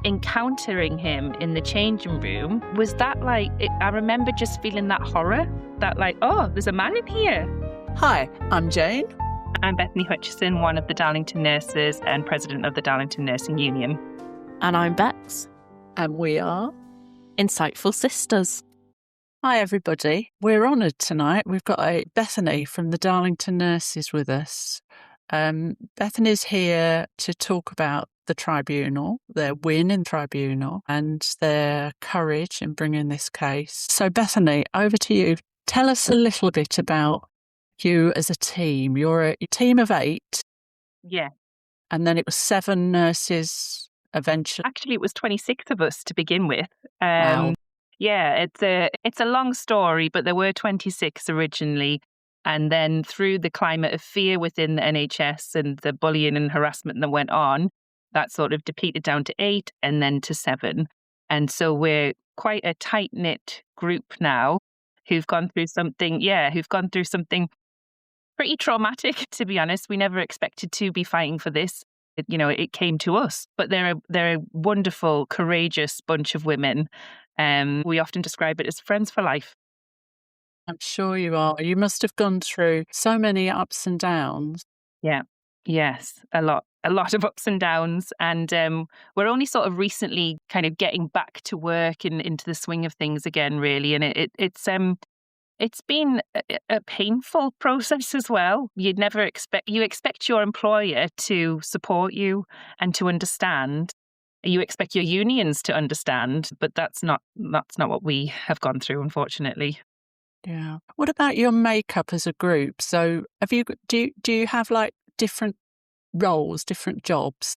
encountering him in the changing room, was that I remember just feeling that horror, that oh, there's a man in here. Hi, I'm Jane. I'm Bethany Hutchison, one of the Darlington Nurses and president of the Darlington Nursing Union. And I'm Bex. And we are Insightful Sisters. Hi, everybody. We're honoured tonight. We've got Bethany from the Darlington Nurses with us. Bethany's here to talk about the tribunal, their win in tribunal, and their courage in bringing this case. So, Bethany, over to you. Tell us a little bit about you as a team. You're a team of 8. Yeah. And then it was 7 nurses eventually. Actually, it was 26 of us to begin with. Wow. Yeah, it's a long story, but there were 26 originally. And then through the climate of fear within the NHS and the bullying and harassment that went on, that sort of depleted down to 8 and then to 7. And so we're quite a tight-knit group now who've gone through something pretty traumatic, to be honest. We never expected to be fighting for this. It came to us. But they're a wonderful, courageous bunch of women. We often describe it as friends for life. I'm sure you are. You must have gone through so many ups and downs. Yeah. Yes, a lot of ups and downs. And we're only sort of recently kind of getting back to work and into the swing of things again, really. And it's been a painful process as well. You expect your employer to support you and to understand. You expect your unions to understand, but that's not what we have gone through, unfortunately. Yeah. What about your makeup as a group? So do you have different roles, different jobs?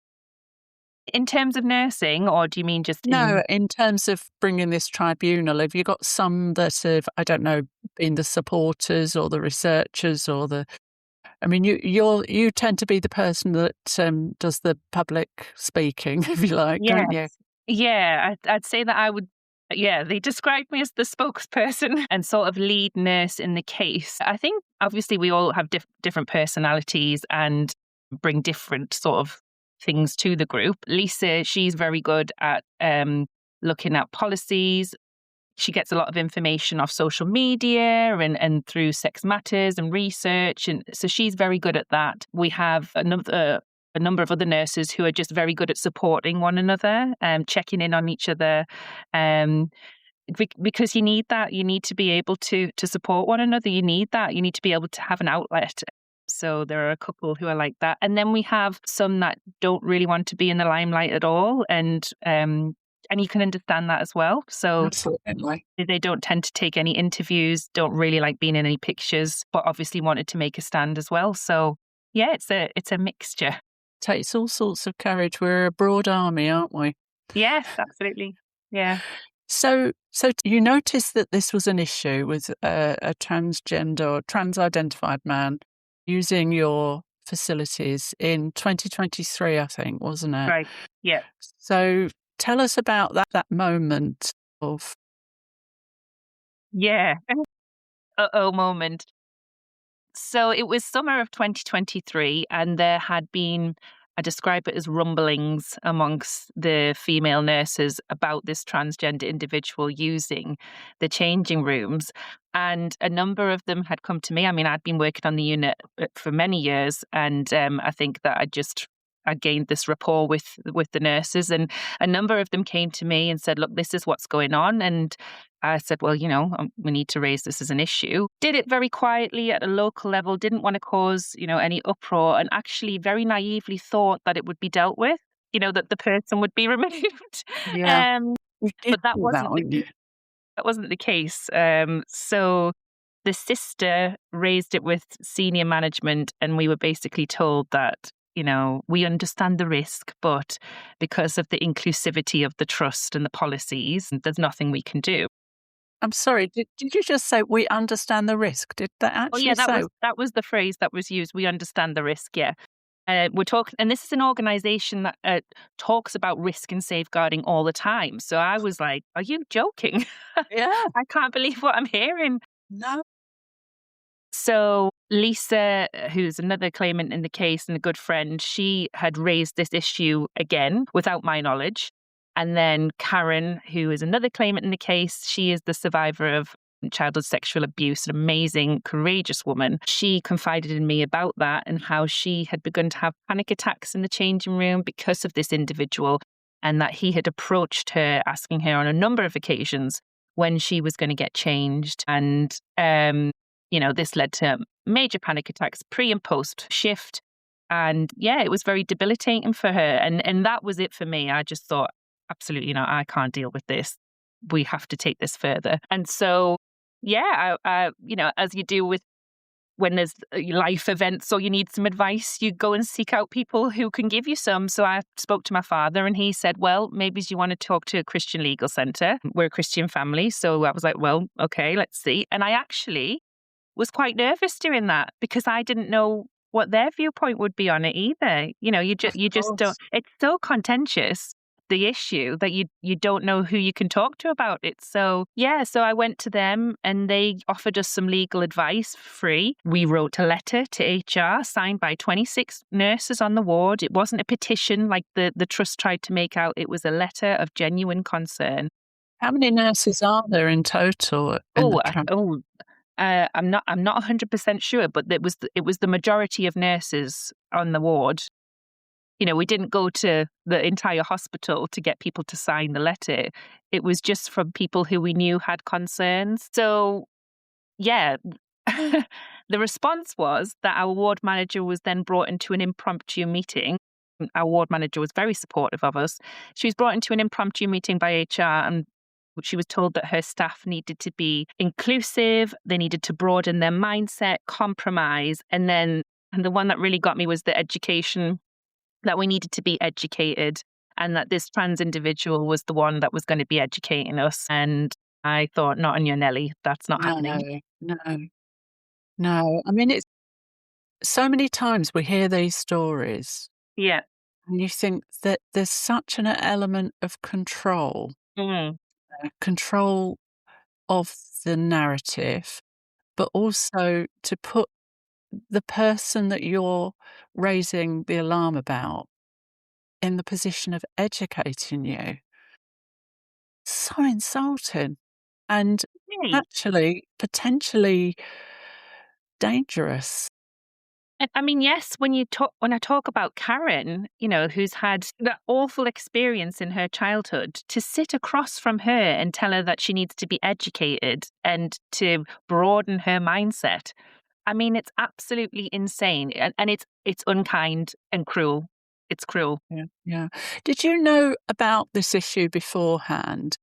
In terms of nursing, or do you mean just No, in terms of bringing this tribunal, have you got some that have, I don't know, been the supporters or the researchers or you tend to be the person that does the public speaking, if you like, yes. don't you? Yeah, I'd say that I would. Yeah, they described me as the spokesperson and sort of lead nurse in the case. I think obviously we all have different personalities and bring different sort of things to the group. Lisa, she's very good at looking at policies. She gets a lot of information off social media and through Sex Matters and research. And so she's very good at that. We have a number of other nurses who are just very good at supporting one another, checking in on each other, because you need that. You need to be able to support one another. You need that. You need to be able to have an outlet. So there are a couple who are like that. And then we have some that don't really want to be in the limelight at all. And you can understand that as well. So absolutely. They don't tend to take any interviews, don't really like being in any pictures, but obviously wanted to make a stand as well. So yeah, it's a mixture. Takes all sorts of courage. We're a broad army, aren't we? Yes, absolutely. Yeah. So you noticed that this was an issue with a transgender or trans-identified man using your facilities in 2023, I think, wasn't it? Right. Yeah. So tell us about that moment of... Yeah. Moment. So it was summer of 2023, and there had been, I describe it as rumblings amongst the female nurses about this transgender individual using the changing rooms. And a number of them had come to me. I mean, I'd been working on the unit for many years, and I think that I gained this rapport with the nurses, and a number of them came to me and said, look, this is what's going on. And I said, well, we need to raise this as an issue. Did it very quietly at a local level, didn't want to cause, any uproar, and actually very naively thought that it would be dealt with, that the person would be removed. Yeah. But that wasn't the case. So the sister raised it with senior management, and we were basically told that, we understand the risk, but because of the inclusivity of the trust and the policies, there's nothing we can do. I'm sorry, did you just say we understand the risk? Did that actually say? That was the phrase that was used. We understand the risk, yeah. We're talking, and this is an organisation that talks about risk and safeguarding all the time. So I was like, are you joking? Yeah. I can't believe what I'm hearing. No. So Lisa, who's another claimant in the case and a good friend, she had raised this issue again without my knowledge. And then Karen, who is another claimant in the case, she is the survivor of childhood sexual abuse, an amazing, courageous woman. She confided in me about that and how she had begun to have panic attacks in the changing room because of this individual, and that he had approached her, asking her on a number of occasions when she was going to get changed. And, this led to major panic attacks pre and post shift. And yeah, it was very debilitating for her. And that was it for me. I just thought, absolutely not, I can't deal with this. We have to take this further. And so, yeah, as you do with when there's life events or you need some advice, you go and seek out people who can give you some. So I spoke to my father and he said, well, maybe you want to talk to a Christian legal centre. We're a Christian family. So I was like, well, okay, let's see. And I actually was quite nervous doing that because I didn't know what their viewpoint would be on it either. Of You just don't. course. It's so contentious, the issue, that you don't know who you can talk to about it. So yeah, so I went to them and they offered us some legal advice for free. We wrote a letter to HR signed by 26 nurses on the ward. It wasn't a petition like the trust tried to make out. It was a letter of genuine concern. How many nurses are there in total in the Oh, camp? I'm not 100% sure, but it was the majority of nurses on the ward. We didn't go to the entire hospital to get people to sign the letter. It was just from people who we knew had concerns. So, yeah, the response was that our ward manager was then brought into an impromptu meeting. Our ward manager was very supportive of us. She was brought into an impromptu meeting by HR, and she was told that her staff needed to be inclusive, they needed to broaden their mindset, compromise, and the one that really got me was the education, that we needed to be educated, and that this trans individual was the one that was going to be educating us. And I thought, not on your Nelly, that's not No, happening. no, no. I mean, it's so many times we hear these stories Yeah. and you think that there's such an element of control, Mm. control of the narrative, but also to put the person that you're raising the alarm about in the position of educating you. So insulting and Really? actually potentially dangerous. I mean, yes, when I talk about Karen, who's had that awful experience in her childhood, to sit across from her and tell her that she needs to be educated and to broaden her mindset. I mean, it's absolutely insane, and it's unkind and cruel. It's cruel. Yeah, yeah. Did you know about this issue beforehand?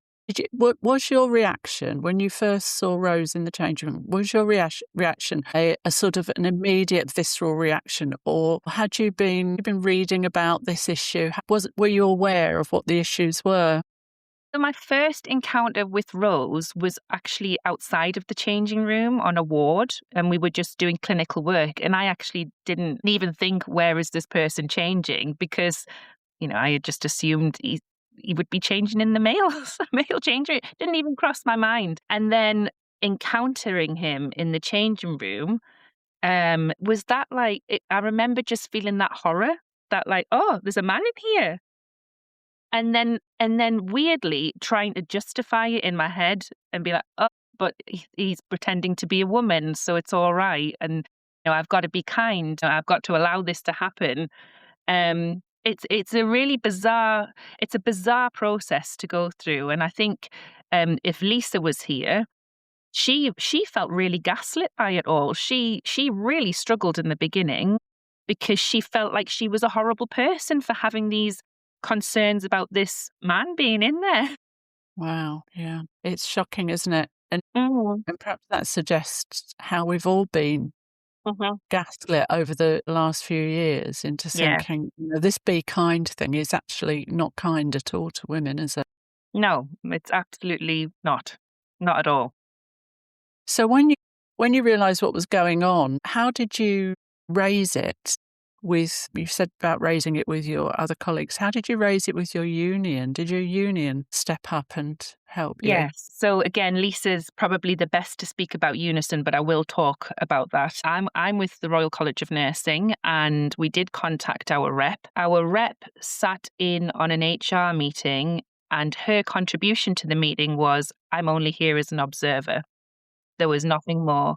Was your reaction when you first saw Rose in the changing room, was your reaction a sort of an immediate visceral reaction, or had you been reading about this issue? Were you aware of what the issues were? So my first encounter with Rose was actually outside of the changing room on a ward, and we were just doing clinical work. And I actually didn't even think, where is this person changing? Because, I had just assumed he would be changing in the male changer. It didn't even cross my mind. And then encountering him in the changing room, was that I remember just feeling that horror, that oh, there's a man in here. And then weirdly trying to justify it in my head and be like, oh, but he's pretending to be a woman, so it's all right. And I've got to be kind. I've got to allow this to happen. It's a really bizarre. It's a bizarre process to go through. And I think if Lisa was here, she felt really gaslit by it all. She really struggled in the beginning because she felt like she was a horrible person for having these concerns about this man being in there. Wow, yeah. It's shocking, isn't it? And Mm, perhaps that suggests how we've all been mhm. gaslit over the last few years into Yeah. thinking, this be kind thing is actually not kind at all to women, is it? No, it's absolutely not. Not at all. So when you realised what was going on, how did you raise it you said about raising it with your other colleagues. How did you raise it with your union? Did your union step up and help you? Yes. So again, Lisa's probably the best to speak about unison, but I will talk about that. I'm with the Royal College of Nursing, and we did contact our rep. Our rep sat in on an HR meeting And her contribution to the meeting was, I'm only here as an observer. There was nothing more.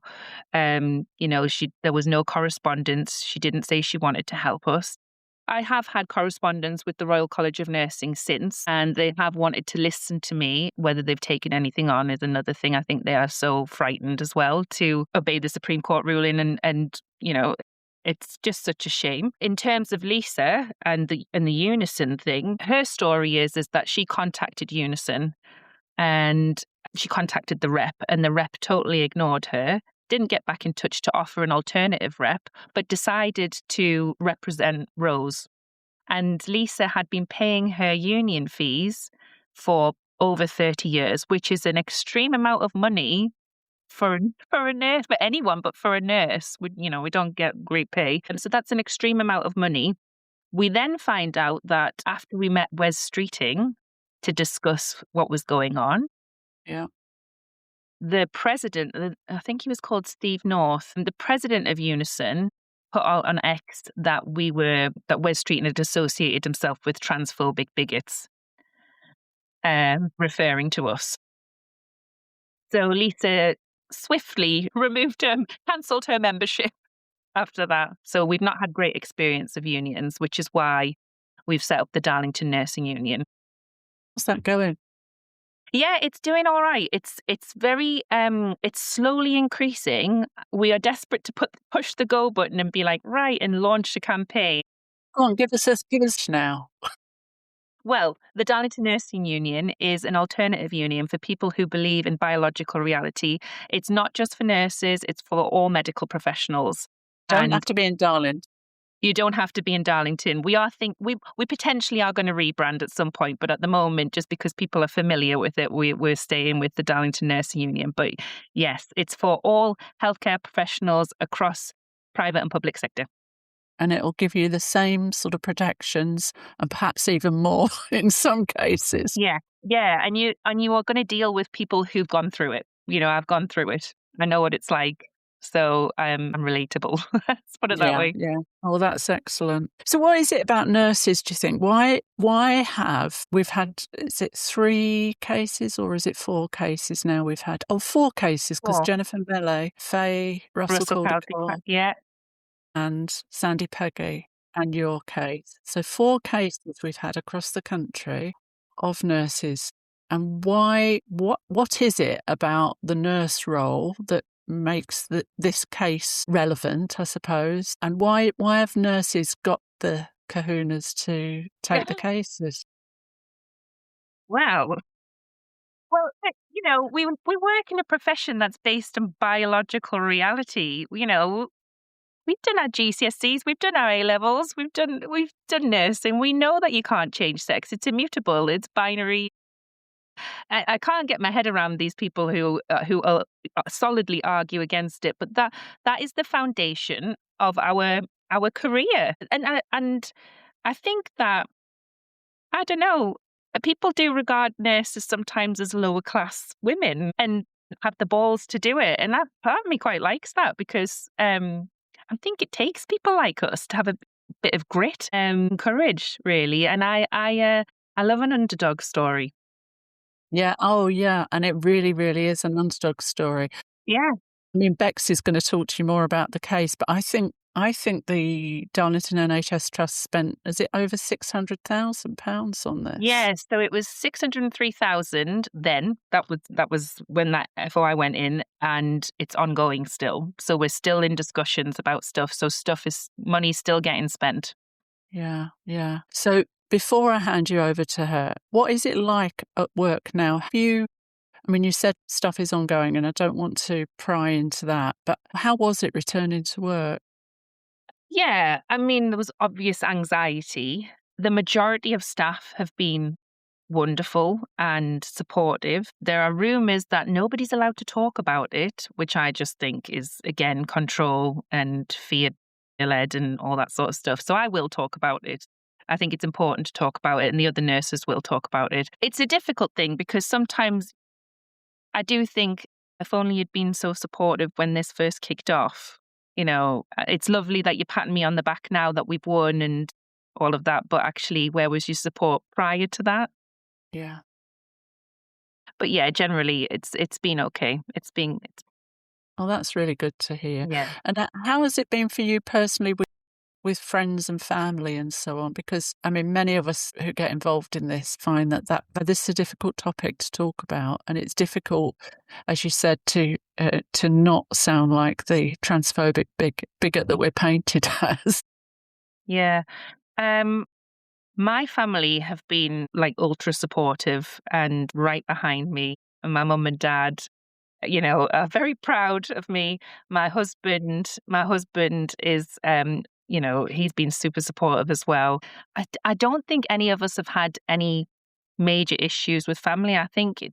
There was no correspondence. She didn't say she wanted to help us. I have had correspondence with the Royal College of Nursing since, and they have wanted to listen to me. Whether they've taken anything on is another thing. I think they are so frightened as well to obey the Supreme Court ruling, and it's just such a shame. In terms of Lisa and the Unison thing, her story is that she contacted Unison, and she contacted the rep, and the rep totally ignored her, didn't get back in touch to offer an alternative rep, but decided to represent Rose. And Lisa had been paying her union fees for over 30 years, which is an extreme amount of money for a nurse, for anyone, but for a nurse. We don't get great pay. And so that's an extreme amount of money. We then find out that after we met Wes Streeting to discuss what was going on, Yeah. the president, I think he was called Steve North, the president of Unison, put out on X that Wes Streeting had associated himself with transphobic bigots, referring to us. So Lisa swiftly cancelled her membership after that. So we've not had great experience of unions, which is why we've set up the Darlington Nursing Union. How's that going? Yeah, it's doing all right. It's very it's slowly increasing. We are desperate to push the go button and be like, right, and launch a campaign. Go on, give us now. Well, the Darlington Nursing Union is an alternative union for people who believe in biological reality. It's not just for nurses, it's for all medical professionals. Don't have to be in Darlington. You don't have to be in Darlington. We potentially are going to rebrand at some point, but at the moment, just because people are familiar with it, we're staying with the Darlington Nursing Union. But yes, it's for all healthcare professionals across private and public sector. And it'll give you the same sort of protections and perhaps even more in some cases. Yeah. And you are going to deal with people who've gone through it. I've gone through it. I know what it's like. So I'm relatable. Let's put it that way. Yeah. Oh, that's excellent. So what is it about nurses, do you think? Why have we've had, is it 3 cases or is it 4 cases now we've had? Oh, 4 cases, because Jennifer Mele, Faye, Russell Caldecott, yeah, and Sandy Peggy, and your case. So 4 cases we've had across the country of nurses. And why? What is it about the nurse role that makes this case relevant, I suppose? And why have nurses got the kahunas to take the cases? Well, we work in a profession that's based on biological reality. We've done our GCSEs, we've done our A-levels, we've done nursing. We know that you can't change sex. It's immutable. It's binary. I can't get my head around these people who solidly argue against it. But that is the foundation of our career, and I think that, I don't know, people do regard nurses sometimes as lower class women and have the balls to do it, and that part of me quite likes that, because I think it takes people like us to have a bit of grit and courage, really. And I love an underdog story. Yeah. Oh, yeah. And it really, really is an underdog story. Yeah. I mean, Bex is going to talk to you more about the case, but I think the Darlington NHS Trust spent, is it over £600,000 on this? Yes, so it was 603,000 then. That was when that FOI went in, and it's ongoing still. So we're still in discussions about stuff. So money's still getting spent. Yeah. So before I hand you over to her, what is it like at work now? You said stuff is ongoing, and I don't want to pry into that, but how was it returning to work? Yeah, there was obvious anxiety. The majority of staff have been wonderful and supportive. There are rumours that nobody's allowed to talk about it, which I just think is, again, control and fear-led and all that sort of stuff. So I will talk about it. I think it's important to talk about it, and the other nurses will talk about it. It's a difficult thing, because sometimes I do think, if only you'd been so supportive when this first kicked off. It's lovely that you're patting me on the back now that we've won and all of that, but actually, where was your support prior to that? Yeah. But yeah, generally it's been okay. Oh, that's really good to hear. Yeah. And how has it been for you personally with friends and family and so on? Because, I mean, many of us who get involved in this find that this is a difficult topic to talk about. And it's difficult, as you said, to not sound like the transphobic bigot that we're painted as. Yeah. Um, my family have been like ultra supportive and right behind me. And my mum and dad, are very proud of me. My husband is, he's been super supportive as well. I don't think any of us have had any major issues with family. I think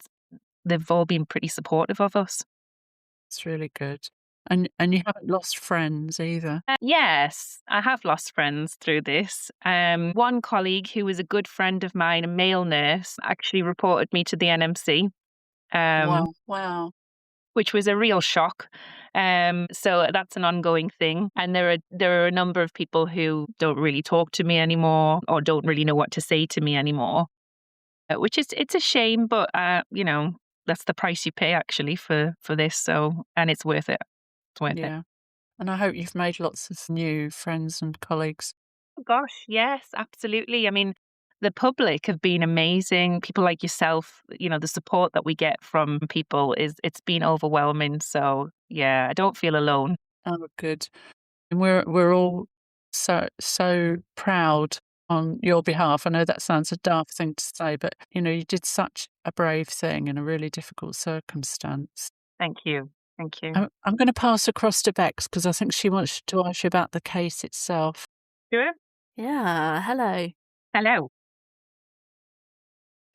they've all been pretty supportive of us. It's really good. And you haven't lost friends either. Yes, I have lost friends through this. One colleague who was a good friend of mine, a male nurse, actually reported me to the NMC, Wow. Wow. which was a real shock. So that's an ongoing thing. And there are a number of people who don't really talk to me anymore or don't really know what to say to me anymore, which is it's a shame, but that's the price you pay actually for this. So and it's worth it. It's worth it. Yeah. And I hope you've made lots of new friends and colleagues. Oh gosh, yes, absolutely. I mean, the public have been amazing. People like yourself, the support that we get from people it's been overwhelming. So yeah, I don't feel alone. Oh, good. And we're all so proud on your behalf. I know that sounds a daft thing to say, but you did such a brave thing in a really difficult circumstance. Thank you. Thank you. I'm going to pass across to Bex because I think she wants to ask you about the case itself. Sure. Yeah, hello. Hello.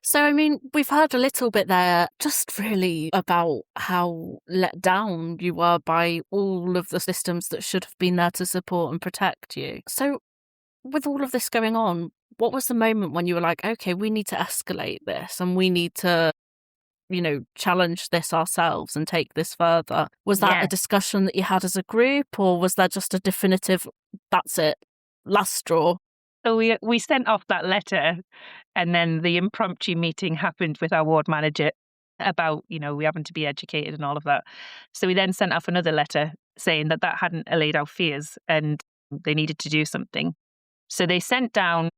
So, I mean, we've heard a little bit there just really about how let down you were by all of the systems that should have been there to support and protect you. So, with all of this going on, what was the moment when you were like, okay, we need to escalate this and we need to, challenge this ourselves and take this further? Was that Yeah. a discussion that you had as a group, or was there just a definitive, that's it, last straw? So we sent off that letter, and then the impromptu meeting happened with our ward manager about we having to be educated and all of that. So we then sent off another letter saying that hadn't allayed our fears and they needed to do something. So they sent down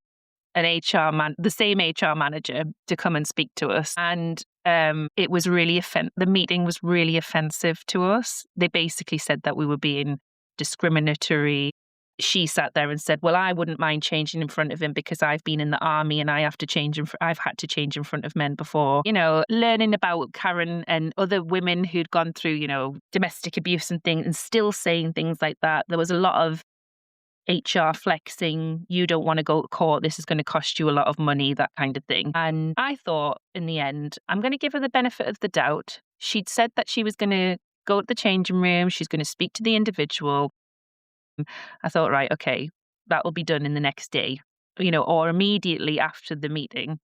the same HR manager to come and speak to us, and it was really the meeting was really offensive to us. They basically said that we were being discriminatory. She sat there and said, "Well, I wouldn't mind changing in front of him because I've been in the army and I've had to change in front of men before." Learning about Karen and other women who'd gone through, domestic abuse and things, and still saying things like that. There was a lot of HR flexing, you don't want to go to court, this is going to cost you a lot of money, that kind of thing. And I thought in the end, I'm going to give her the benefit of the doubt. She'd said that she was going to go to the changing room, she's going to speak to the individual. I thought, right, okay, that will be done in the next day, or immediately after the meeting.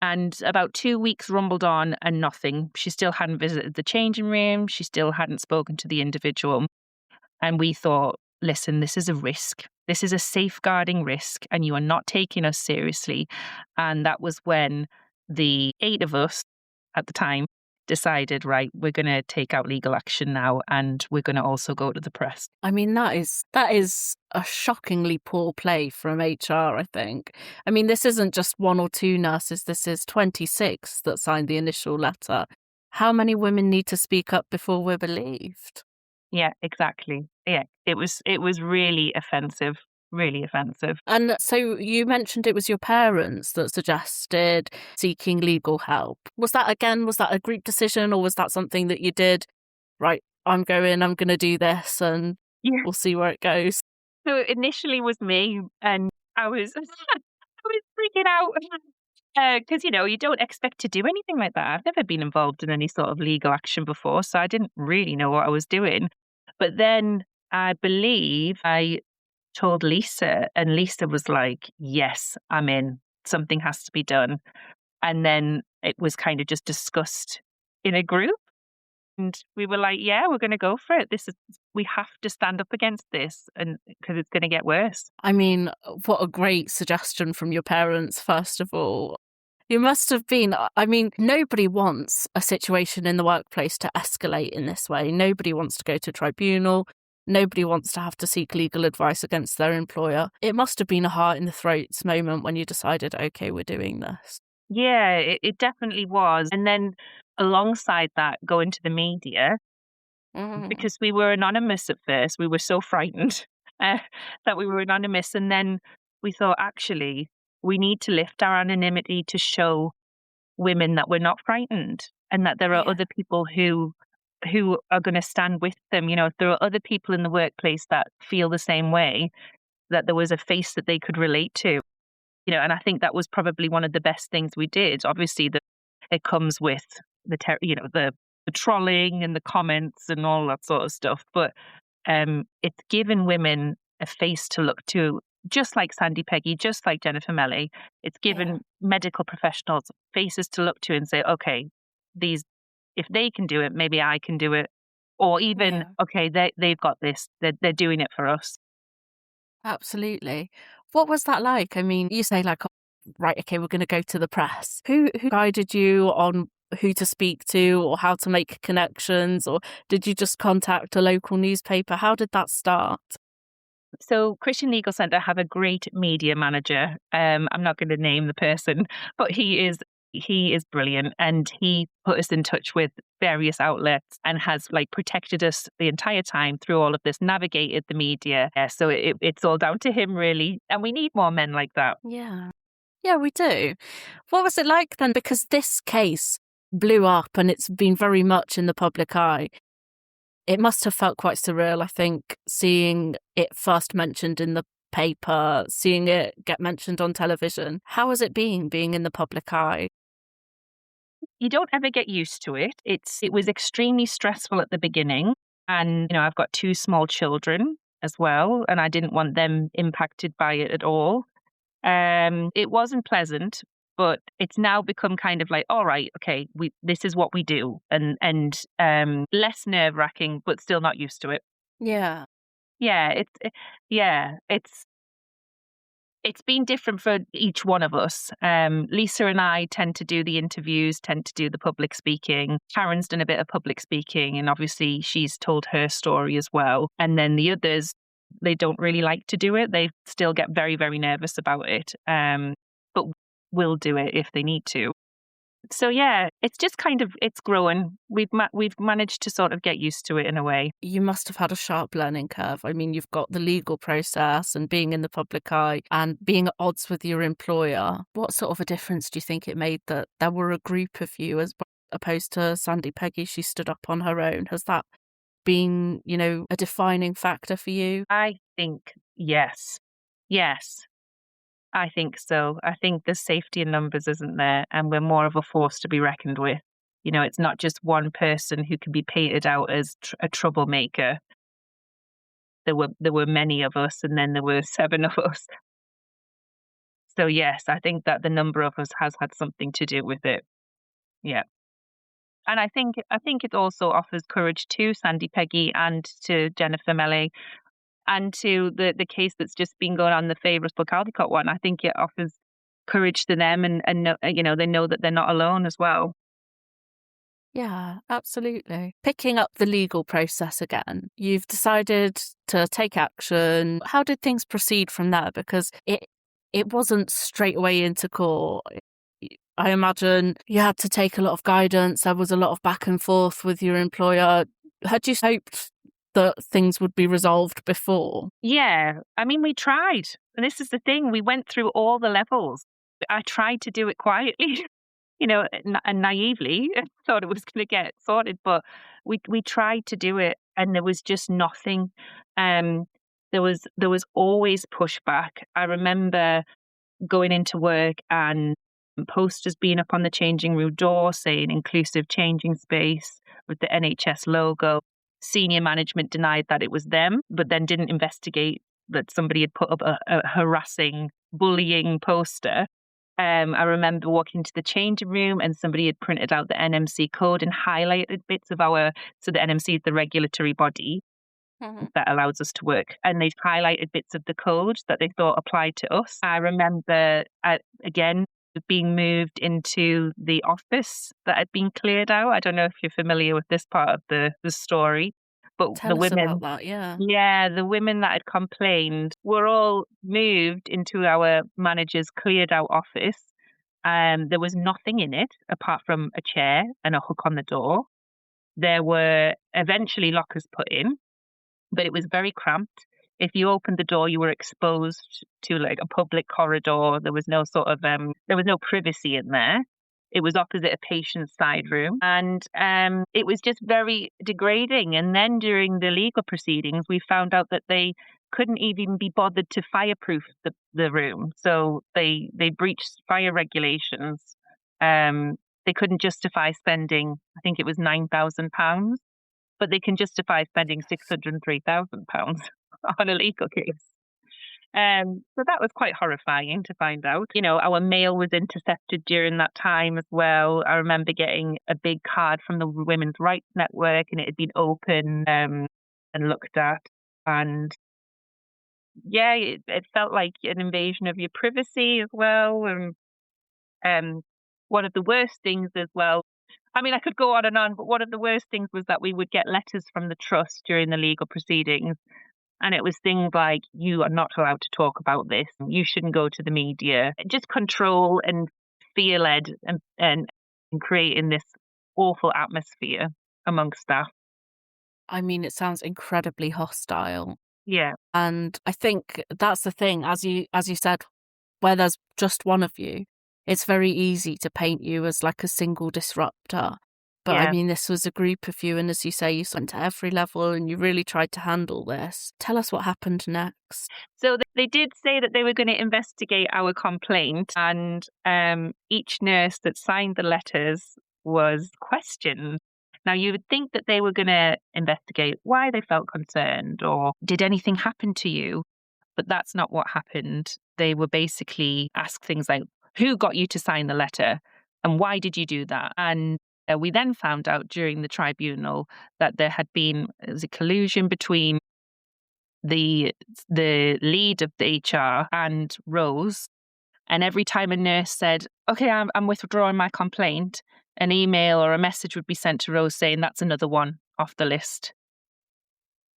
And about 2 weeks rumbled on and nothing. She still hadn't visited the changing room, she still hadn't spoken to the individual. And we thought, listen, this is a risk. This is a safeguarding risk, and you are not taking us seriously. And that was when the 8 of us at the time decided, right, we're going to take out legal action now, and we're going to also go to the press. I mean, that is a shockingly poor play from HR, I think. I mean, this isn't just 1 or 2 nurses, this is 26 that signed the initial letter. How many women need to speak up before we're believed? Yeah, exactly. Yeah, it was really offensive, really offensive. And so you mentioned it was your parents that suggested seeking legal help. Was that a group decision, or was that something that you did, right, I'm going to do this and Yeah. we'll see where it goes? So it initially was me, and I was I was freaking out. Because you don't expect to do anything like that. I've never been involved in any sort of legal action before, so I didn't really know what I was doing. But then I believe I told Lisa, and Lisa was like, "Yes, I'm in. Something has to be done." And then it was kind of just discussed in a group, and we were like, "Yeah, we're going to go for it. We have to stand up against this, and because it's going to get worse." I mean, what a great suggestion from your parents, first of all. You must have been. I mean, nobody wants a situation in the workplace to escalate in this way. Nobody wants to go to tribunal. Nobody wants to have to seek legal advice against their employer. It must have been a heart in the throats moment when you decided, okay, we're doing this. Yeah, it definitely was. And then alongside that, going to the media, Mm. because we were anonymous at first, we were so frightened uh, that we were anonymous. And then we thought, actually, we need to lift our anonymity to show women that we're not frightened and that there are Yeah. other people who are going to stand with them. You know, if there are other people in the workplace that feel the same way, that there was a face that they could relate to. You know, and I think that was probably one of the best things we did. Obviously, it comes with the trolling and the comments and all that sort of stuff, but it's given women a face to look to, just like Sandy Peggy, just like Jennifer Melly. It's Yeah. given medical professionals faces to look to and say, okay, these, if they can do it, maybe I can do it. Or even, Yeah. okay, they've got this, they're doing it for us. Absolutely. What was that like? I mean, you say like, "Oh, right, okay, we're going to go to the press." Who guided you on who to speak to or how to make connections, or did you just contact a local newspaper? How did that start? So Christian Legal Centre have a great media manager. I'm not going to name the person, but he is brilliant, and he put us in touch with various outlets and has like protected us the entire time through all of this, navigated the media. Yeah, so it's all down to him really, and we need more men like that. Yeah. Yeah, we do. What was it like then? Because this case blew up and it's been very much in the public eye. It must have felt quite surreal, I think, seeing it first mentioned in the paper, seeing it get mentioned on television. How has it been being in the public eye? You don't ever get used to it. It was extremely stressful at the beginning, and I've got two small children as well, and I didn't want them impacted by it at all. It wasn't pleasant, but it's now become kind of like, all right, okay, this is what we do, and less nerve wracking, but still not used to it. Yeah. Yeah, yeah, it's been different for each one of us. Lisa and I tend to do the interviews, tend to do the public speaking. Karen's done a bit of public speaking, and obviously she's told her story as well. And then the others, they don't really like to do it. They still get very, very nervous about it, but will do it if they need to. So yeah, it's just kind of, it's growing. We've managed to sort of get used to it in a way. You must have had a sharp learning curve. I mean, you've got the legal process and being in the public eye and being at odds with your employer. What sort of a difference do you think it made that there were a group of you as opposed to Sandy Peggy? She stood up on her own. Has that been, a defining factor for you? I think yes. Yes. I think so. I think the safety in numbers isn't there, and we're more of a force to be reckoned with. It's not just one person who can be painted out as a troublemaker. There were many of us, and then there were 7 of us. So yes, I think that the number of us has had something to do with it. Yeah. And I think it also offers courage to Sandy Peggy and to Jennifer Melly and to the case that's just been going on, the Faye Russell Caldecott one. I think it offers courage to them, and they know that they're not alone as well. Yeah, absolutely. Picking up the legal process again, you've decided to take action. How did things proceed from there? Because it wasn't straight away into court. I imagine you had to take a lot of guidance. There was a lot of back and forth with your employer. Had you hoped that things would be resolved before? Yeah, I mean, we tried. And this is the thing, we went through all the levels. I tried to do it quietly, and naively thought it was going to get sorted, but we tried to do it, and there was just nothing. Um, there was always pushback. I remember going into work and posters being up on the changing room door saying inclusive changing space with the NHS logo. Senior management denied that it was them, but then didn't investigate that somebody had put up a harassing, bullying poster. I remember walking to the changing room and somebody had printed out the NMC code and highlighted bits of so the NMC is the regulatory body that allows us to work. And they've highlighted bits of the code that they thought applied to us. I remember, again, being moved into the office that had been cleared out. I don't know if you're familiar with this part of the story, but the Tell us about women, that, yeah. yeah, the women that had complained were all moved into our manager's cleared out office. There was nothing in it apart from a chair and a hook on the door. There were eventually lockers put in, but it was very cramped. If you opened the door, you were exposed to like a public corridor. There was no sort of there was no privacy in there. It was opposite a patient's side room, and it was just very degrading. And then during the legal proceedings, we found out that they couldn't even be bothered to fireproof the room, so they breached fire regulations. They couldn't justify spending, I think it was £9,000, but they can justify spending £603,000 on a legal case. So that was quite horrifying to find out. You know, our mail was intercepted during that time as well. I remember getting a big card from the Women's Rights Network, and it had been opened and looked at. And yeah, it felt like an invasion of your privacy as well. And one of the worst things as well, I mean, I could go on, but one of the worst things was that we would get letters from the trust during the legal proceedings. And it was things like, you are not allowed to talk about this. You shouldn't go to the media. Just control and fear led and creating this awful atmosphere among staff. I mean, it sounds incredibly hostile. Yeah. And I think that's the thing, as you said, where there's just one of you, it's very easy to paint you as like a single disruptor. But I Yeah. mean, this was a group of you, and as you say, you went to every level and you really tried to handle this. Tell us what happened next. So they did say that they were going to investigate our complaint, and each nurse that signed the letters was questioned. Now, you would think that they were going to investigate why they felt concerned or did anything happen to you, but that's not what happened. They were basically asked things like, who got you to sign the letter and why did you do that? And we then found out during the tribunal that there was a collusion between the lead of the HR and Rose. And every time a nurse said, okay, I'm withdrawing my complaint, an email or a message would be sent to Rose saying that's another one off the list.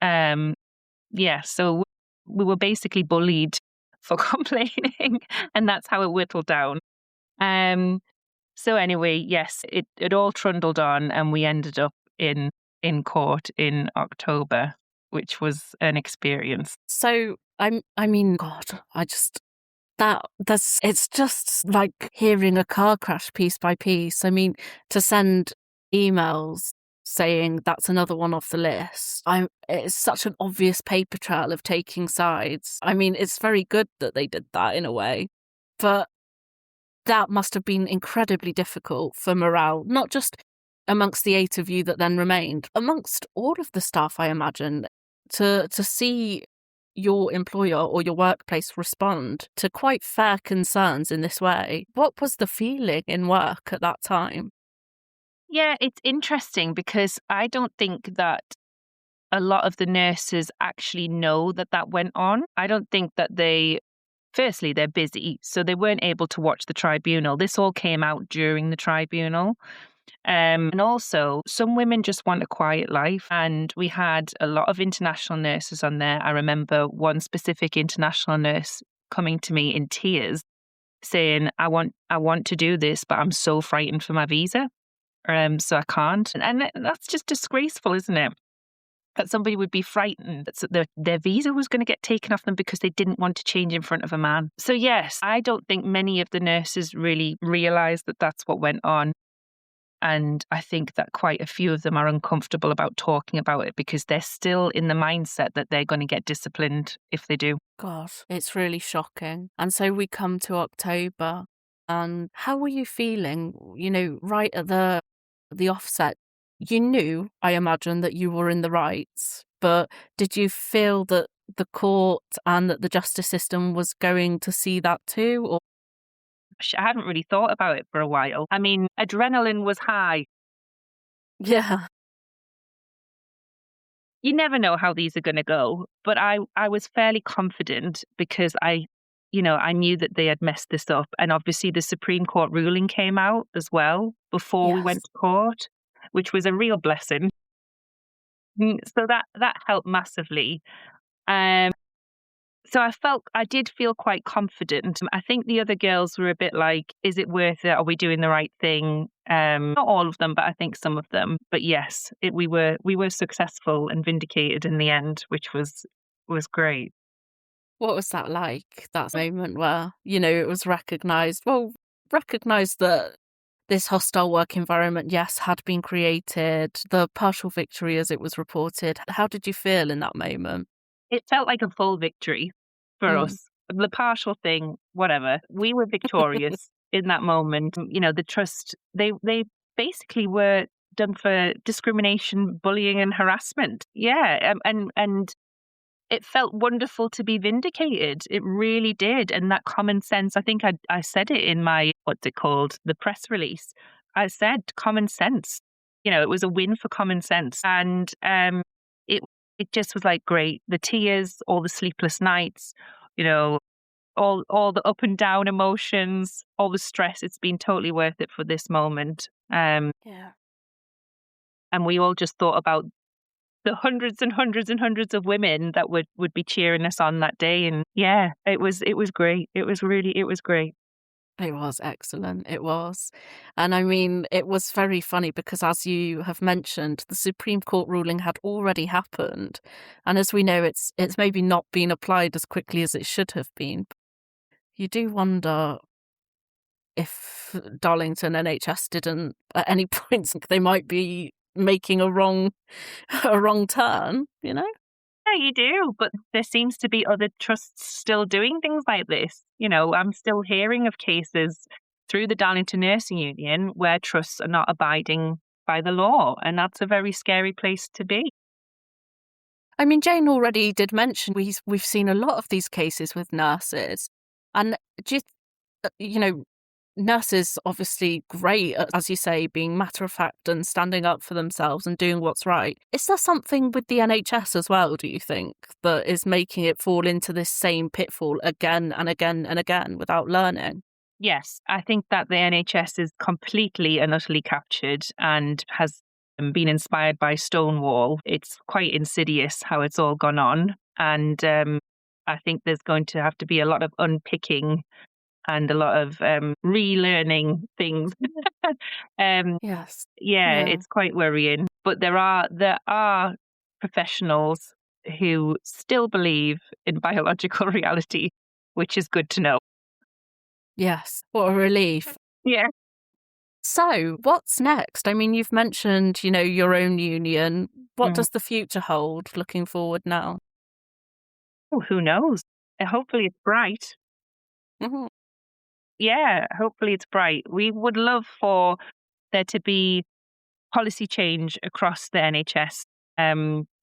So we were basically bullied for complaining, and that's how it whittled down. So anyway, yes, it all trundled on, and we ended up in court in October, which was an experience. So I mean, God, it's just like hearing a car crash piece by piece. I mean, to send emails saying that's another one off the list. It's such an obvious paper trail of taking sides. I mean, it's very good that they did that in a way, but that must have been incredibly difficult for morale, not just amongst the 8 of you that then remained, amongst all of the staff, I imagine, to see your employer or your workplace respond to quite fair concerns in this way. What was the feeling in work at that time? Yeah, it's interesting because I don't think that a lot of the nurses actually know that went on. I don't think that firstly, they're busy, so they weren't able to watch the tribunal. This all came out during the tribunal. And also, some women just want a quiet life. And we had a lot of international nurses on there. I remember one specific international nurse coming to me in tears saying, I want to do this, but I'm so frightened for my visa. So I can't. And that's just disgraceful, isn't it? That somebody would be frightened that their visa was going to get taken off them because they didn't want to change in front of a man. So yes, I don't think many of the nurses really realised that that's what went on. And I think that quite a few of them are uncomfortable about talking about it because they're still in the mindset that they're going to get disciplined if they do. God, it's really shocking. And so we come to October. And how were you feeling, right at the offset? You knew, I imagine, that you were in the rights, but did you feel that the court and that the justice system was going to see that too? Or I hadn't really thought about it for a while. I mean, adrenaline was high. yeah. You never know how these are going to go, but I was fairly confident because I I knew that they had messed this up. And obviously the Supreme Court ruling came out as well before we went Yes. to court, which was a real blessing. So that helped massively. Um, so I did feel quite confident. I think the other girls were a bit like, is it worth it? Are we doing the right thing? Not all of them, but I think some of them. But yes, we were successful and vindicated in the end, which was great. What was that like, that moment where, it was recognised that this hostile work environment, yes, had been created, the partial victory as it was reported. How did you feel in that moment? It felt like a full victory for Mm. us. The partial thing, whatever. We were victorious in that moment. The trust, they basically were done for discrimination, bullying and harassment. Yeah. And it felt wonderful to be vindicated. It really did. And that common sense, I think I said it in my, what's it called? The press release. I said common sense. It was a win for common sense. And it it just was like great. The tears, all the sleepless nights, you know, all the up and down emotions, all the stress. It's been totally worth it for this moment. Yeah. And we all just thought about the hundreds and hundreds and hundreds of women that would be cheering us on that day. And yeah, it was great. It was great. It was excellent, it was. And I mean, it was very funny because as you have mentioned, the Supreme Court ruling had already happened. And as we know, it's maybe not been applied as quickly as it should have been. You do wonder if Darlington NHS didn't at any point think they might be making a wrong a wrong turn, you know? Yeah, you do. But there seems to be other trusts still doing things like this. I'm still hearing of cases through the Darlington Nursing Union where trusts are not abiding by the law. And that's a very scary place to be. I mean, Jane already did mention we've seen a lot of these cases with nurses. And do you, nurses obviously great at, as you say, being matter of fact and standing up for themselves and doing what's right. Is there something with the NHS as well, do you think, that is making it fall into this same pitfall again and again and again without learning? Yes, I think that the NHS is completely and utterly captured and has been inspired by Stonewall. It's quite insidious how it's all gone on. And I think there's going to have to be a lot of unpicking and a lot of relearning things. Yes. Yeah, Yeah. it's quite worrying. But there are professionals who still believe in biological reality, which is good to know. Yes. What a relief. Yeah. So, what's next? I mean, you've mentioned, your own union. What Mm. does the future hold looking forward now? Oh, who knows? Hopefully it's bright. Mhm. Yeah, hopefully it's bright. We would love for there to be policy change across the NHS.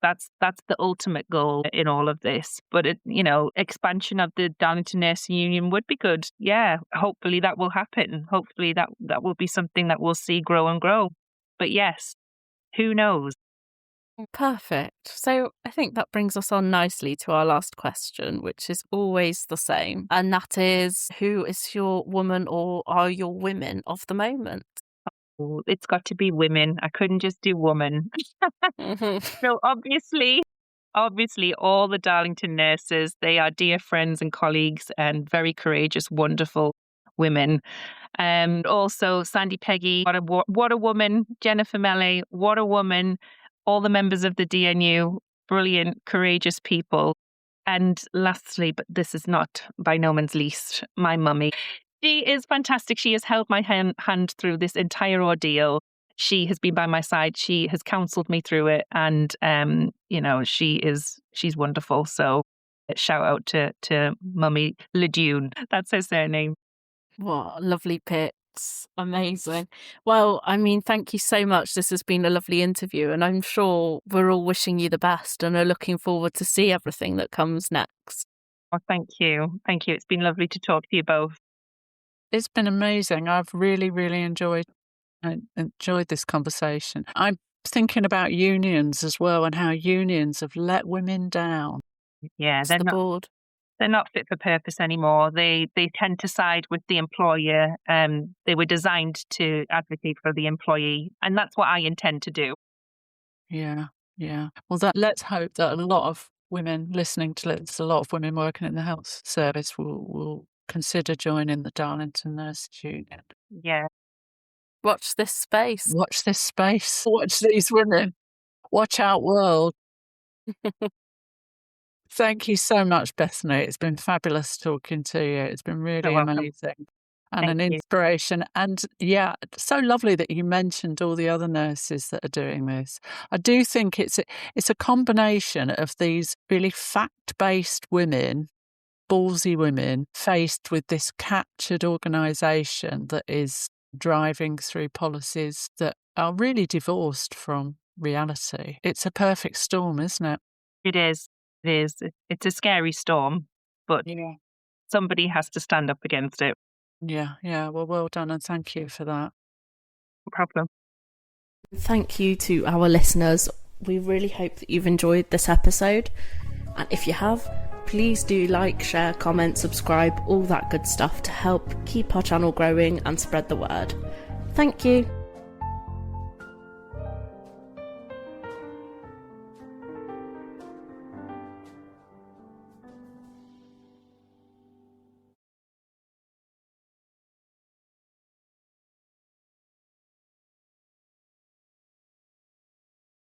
That's the ultimate goal in all of this. But expansion of the Darlington Nursing Union would be good. Yeah, hopefully that will happen. Hopefully that will be something that we'll see grow and grow. But yes, who knows? Perfect. So I think that brings us on nicely to our last question, which is always the same. And that is, who is your woman or are your women of the moment? Oh, it's got to be women. I couldn't just do woman. Mhm. So obviously, all the Darlington nurses, they are dear friends and colleagues and very courageous, wonderful women. And also Sandy Peggy, what a woman. Jennifer Melly, what a woman. All the members of the DNU, brilliant, courageous people. And lastly, but this is not by no means least, my mummy. She is fantastic. She has held my hand through this entire ordeal. She has been by my side. She has counseled me through it, and she's wonderful. So, shout out to Mummy Ledune. That's her surname. What lovely pics. Amazing. Well, I mean, thank you so much. This has been a lovely interview, and I'm sure we're all wishing you the best and are looking forward to see everything that comes next. Oh, thank you, thank you. It's been lovely to talk to you both. It's been amazing. I've really, really enjoyed this conversation. I'm thinking about unions as well and how unions have let women down. Yeah, It's the board. They're not fit for purpose anymore. They tend to side with the employer. They were designed to advocate for the employee, and that's what I intend to do. Yeah, yeah. Well, let's hope that a lot of women listening to this, a lot of women working in the health service will consider joining the Darlington Nurses Union. Yeah. Watch this space. Watch this space. Watch these women. Watch out, world. Thank you so much, Bethany. It's been fabulous talking to you. It's been really amazing and Thank an you. inspiration. And yeah, so lovely that you mentioned all the other nurses that are doing this. I do think it's a combination of these really fact-based women, ballsy women, faced with this captured organisation that is driving through policies that are really divorced from reality. It's a perfect storm, isn't it? It is. It is. It's a scary storm, but somebody has to stand up against it. Yeah. Well, well done, and thank you for that. No problem. Thank you to our listeners. We really hope that you've enjoyed this episode. And if you have, please do like, share, comment, subscribe, all that good stuff to help keep our channel growing and spread the word. Thank you.